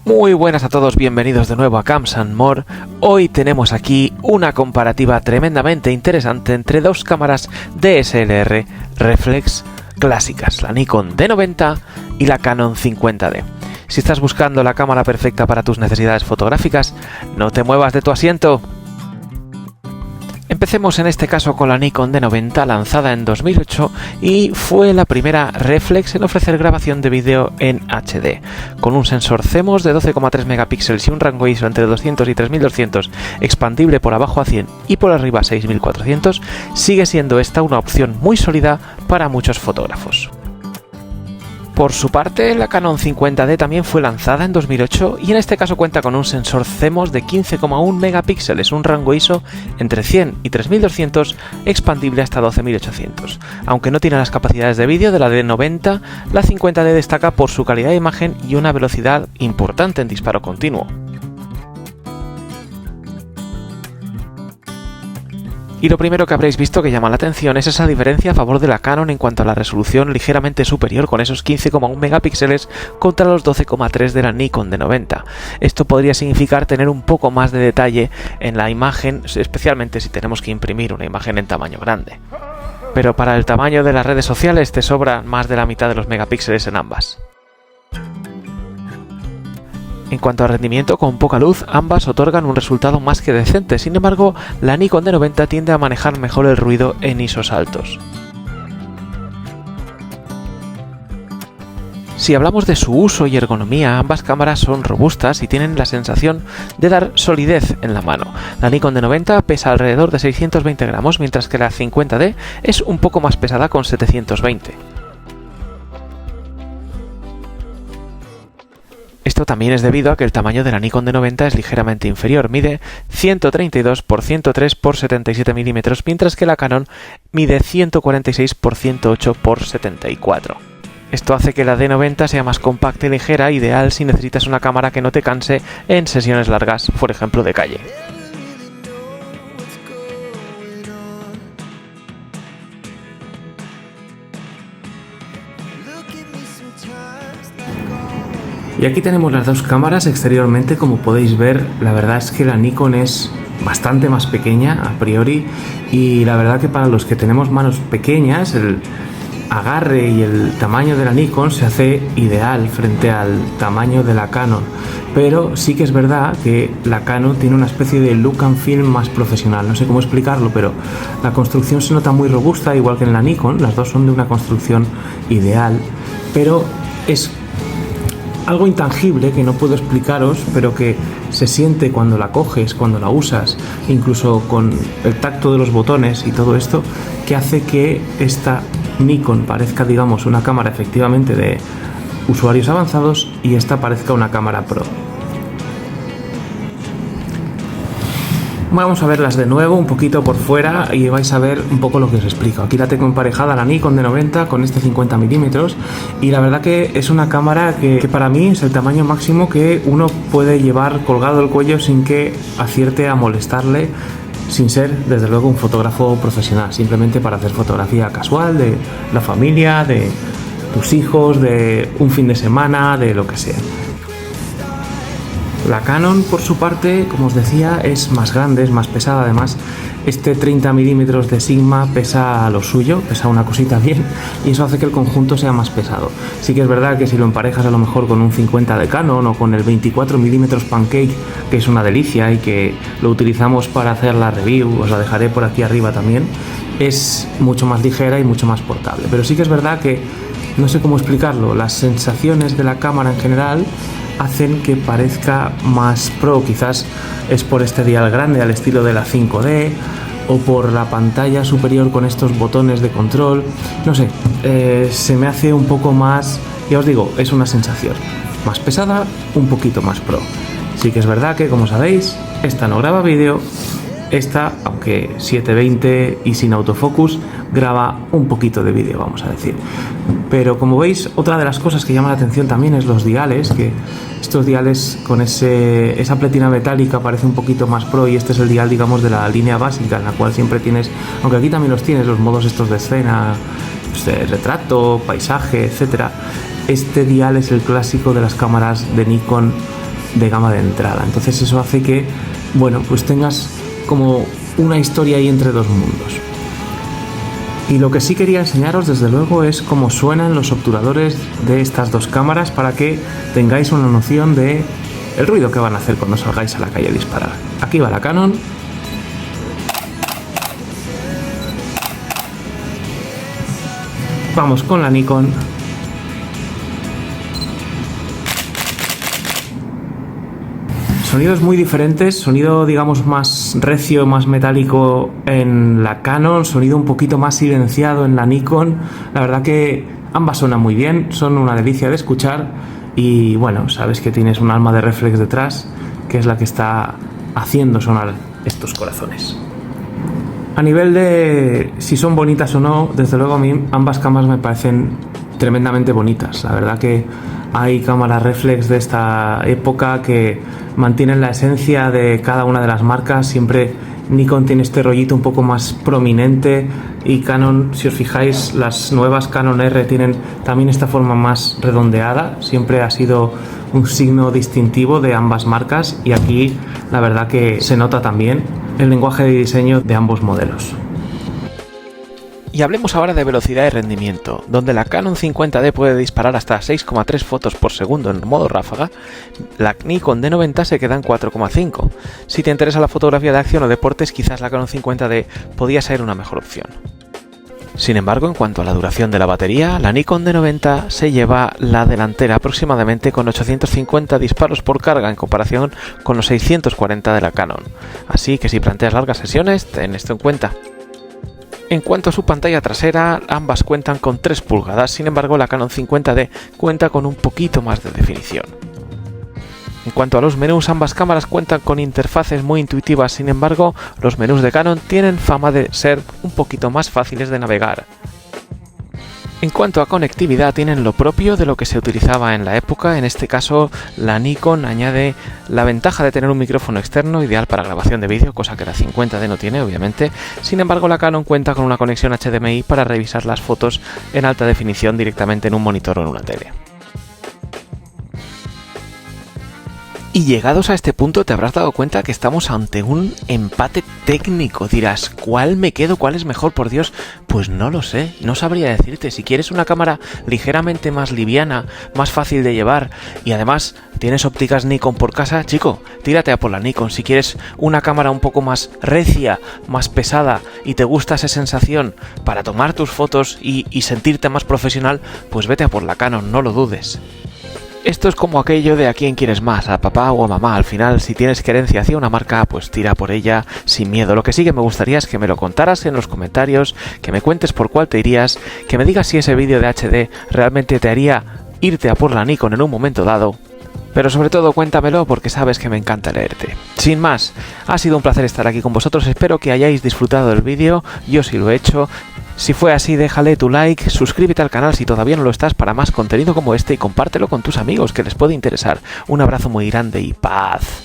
Muy buenas a todos, bienvenidos de nuevo a Camps and More. Hoy tenemos aquí una comparativa tremendamente interesante entre dos cámaras DSLR reflex clásicas, la Nikon D90 y la Canon 50D. Si estás buscando la cámara perfecta para tus necesidades fotográficas, no te muevas de tu asiento. Empecemos en este caso con la Nikon D90, lanzada en 2008 y fue la primera reflex en ofrecer grabación de vídeo en HD. Con un sensor CMOS de 12,3 megapíxeles y un rango ISO entre 200 y 3200, expandible por abajo a 100 y por arriba a 6400, sigue siendo esta una opción muy sólida para muchos fotógrafos. Por su parte, la Canon 50D también fue lanzada en 2008 y en este caso cuenta con un sensor CMOS de 15,1 megapíxeles, un rango ISO entre 100 y 3200, expandible hasta 12800. Aunque no tiene las capacidades de vídeo de la D90, la 50D destaca por su calidad de imagen y una velocidad importante en disparo continuo. Y lo primero que habréis visto que llama la atención es esa diferencia a favor de la Canon en cuanto a la resolución ligeramente superior con esos 15,1 megapíxeles contra los 12,3 de la Nikon D90. Esto podría significar tener un poco más de detalle en la imagen, especialmente si tenemos que imprimir una imagen en tamaño grande. Pero para el tamaño de las redes sociales te sobra más de la mitad de los megapíxeles en ambas. En cuanto a rendimiento, con poca luz, ambas otorgan un resultado más que decente. Sin embargo, la Nikon D90 tiende a manejar mejor el ruido en ISOs altos. Si hablamos de su uso y ergonomía, ambas cámaras son robustas y tienen la sensación de dar solidez en la mano. La Nikon D90 pesa alrededor de 620 gramos, mientras que la 50D es un poco más pesada con 720. Esto también es debido a que el tamaño de la Nikon D90 es ligeramente inferior, mide 132 x 103 x 77 mm, mientras que la Canon mide 146 x 108 x 74. Esto hace que la D90 sea más compacta y ligera, ideal si necesitas una cámara que no te canse en sesiones largas, por ejemplo de calle. Y aquí tenemos las dos cámaras exteriormente. Como podéis ver, la verdad es que la Nikon es bastante más pequeña a priori y la verdad que para los que tenemos manos pequeñas el agarre y el tamaño de la Nikon se hace ideal frente al tamaño de la Canon, pero sí que es verdad que la Canon tiene una especie de look and feel más profesional, no sé cómo explicarlo, pero la construcción se nota muy robusta, igual que en la Nikon. Las dos son de una construcción ideal, pero es algo intangible que no puedo explicaros, pero que se siente cuando la coges, cuando la usas, incluso con el tacto de los botones y todo esto, que hace que esta Nikon parezca, digamos, una cámara efectivamente de usuarios avanzados y esta parezca una cámara pro. Vamos a verlas de nuevo un poquito por fuera y vais a ver un poco lo que os explico. Aquí la tengo emparejada la Nikon D90 con este 50 milímetros y la verdad que es una cámara que para mí es el tamaño máximo que uno puede llevar colgado el cuello sin que acierte a molestarle, sin ser desde luego un fotógrafo profesional, simplemente para hacer fotografía casual de la familia, de tus hijos, de un fin de semana, de lo que sea. La Canon, por su parte, como os decía, es más grande, es más pesada. Además, este 30 milímetros de Sigma pesa lo suyo, pesa una cosita bien, y eso hace que el conjunto sea más pesado. Sí que es verdad que si lo emparejas a lo mejor con un 50 de Canon o con el 24 milímetros Pancake, que es una delicia y que lo utilizamos para hacer la review, os la dejaré por aquí arriba también, es mucho más ligera y mucho más portable. Pero sí que es verdad que, no sé cómo explicarlo, las sensaciones de la cámara en general hacen que parezca más pro. Quizás es por este dial grande al estilo de la 5D o por la pantalla superior con estos botones de control, no sé, se me hace un poco más, ya os digo, es una sensación más pesada, un poquito más pro. Sí que es verdad que, como sabéis, esta no graba vídeo, esta, aunque 720 y sin autofocus, graba un poquito de vídeo, vamos a decir. Pero como veis, otra de las cosas que llama la atención también es los diales, que estos diales con esa pletina metálica parece un poquito más pro, y este es el dial, digamos, de la línea básica, en la cual siempre tienes, aunque aquí también los tienes, los modos estos de escena, pues de retrato, paisaje, etcétera. Este dial es el clásico de las cámaras de Nikon de gama de entrada. Entonces eso hace que, bueno, pues tengas como una historia ahí entre dos mundos. Y lo que sí quería enseñaros desde luego es cómo suenan los obturadores de estas dos cámaras para que tengáis una noción de el ruido que van a hacer cuando salgáis a la calle a disparar. Aquí va la Canon. Vamos con la Nikon. Sonidos muy diferentes, sonido digamos más recio, más metálico en la Canon, sonido un poquito más silenciado en la Nikon. La verdad que ambas suenan muy bien, son una delicia de escuchar y bueno, sabes que tienes un alma de reflex detrás, que es la que está haciendo sonar estos corazones. A nivel de si son bonitas o no, desde luego a mí ambas cámaras me parecen tremendamente bonitas. La verdad que hay cámaras reflex de esta época que mantienen la esencia de cada una de las marcas. Siempre Nikon tiene este rollito un poco más prominente y Canon, si os fijáis, las nuevas Canon R tienen también esta forma más redondeada. Siempre ha sido un signo distintivo de ambas marcas y aquí la verdad que se nota también el lenguaje de diseño de ambos modelos. Y hablemos ahora de velocidad y rendimiento, donde la Canon 50D puede disparar hasta 6,3 fotos por segundo en modo ráfaga, la Nikon D90 se queda en 4,5. Si te interesa la fotografía de acción o deportes, quizás la Canon 50D podría ser una mejor opción. Sin embargo, en cuanto a la duración de la batería, la Nikon D90 se lleva la delantera aproximadamente con 850 disparos por carga en comparación con los 640 de la Canon. Así que si planteas largas sesiones, ten esto en cuenta. En cuanto a su pantalla trasera, ambas cuentan con 3 pulgadas, sin embargo la Canon 50D cuenta con un poquito más de definición. En cuanto a los menús, ambas cámaras cuentan con interfaces muy intuitivas, sin embargo los menús de Canon tienen fama de ser un poquito más fáciles de navegar. En cuanto a conectividad, tienen lo propio de lo que se utilizaba en la época. En este caso, la Nikon añade la ventaja de tener un micrófono externo ideal para grabación de vídeo, cosa que la 50D no tiene, obviamente. Sin embargo, la Canon cuenta con una conexión HDMI para revisar las fotos en alta definición directamente en un monitor o en una tele. Y llegados a este punto te habrás dado cuenta que estamos ante un empate técnico. Dirás, ¿cuál me quedo? ¿Cuál es mejor? Por Dios, pues no lo sé, no sabría decirte. Si quieres una cámara ligeramente más liviana, más fácil de llevar y además tienes ópticas Nikon por casa, chico, tírate a por la Nikon. Si quieres una cámara un poco más recia, más pesada y te gusta esa sensación para tomar tus fotos y sentirte más profesional, pues vete a por la Canon, no lo dudes. Esto es como aquello de a quién quieres más, a papá o a mamá. Al final, si tienes querencia hacia una marca, pues tira por ella sin miedo. Lo que sí que me gustaría es que me lo contaras en los comentarios, que me cuentes por cuál te irías, que me digas si ese vídeo de HD realmente te haría irte a por la Nikon en un momento dado. Pero sobre todo cuéntamelo porque sabes que me encanta leerte. Sin más, ha sido un placer estar aquí con vosotros, espero que hayáis disfrutado del vídeo, yo sí lo he hecho. Si fue así, déjale tu like, suscríbete al canal si todavía no lo estás para más contenido como este y compártelo con tus amigos que les puede interesar. Un abrazo muy grande y paz.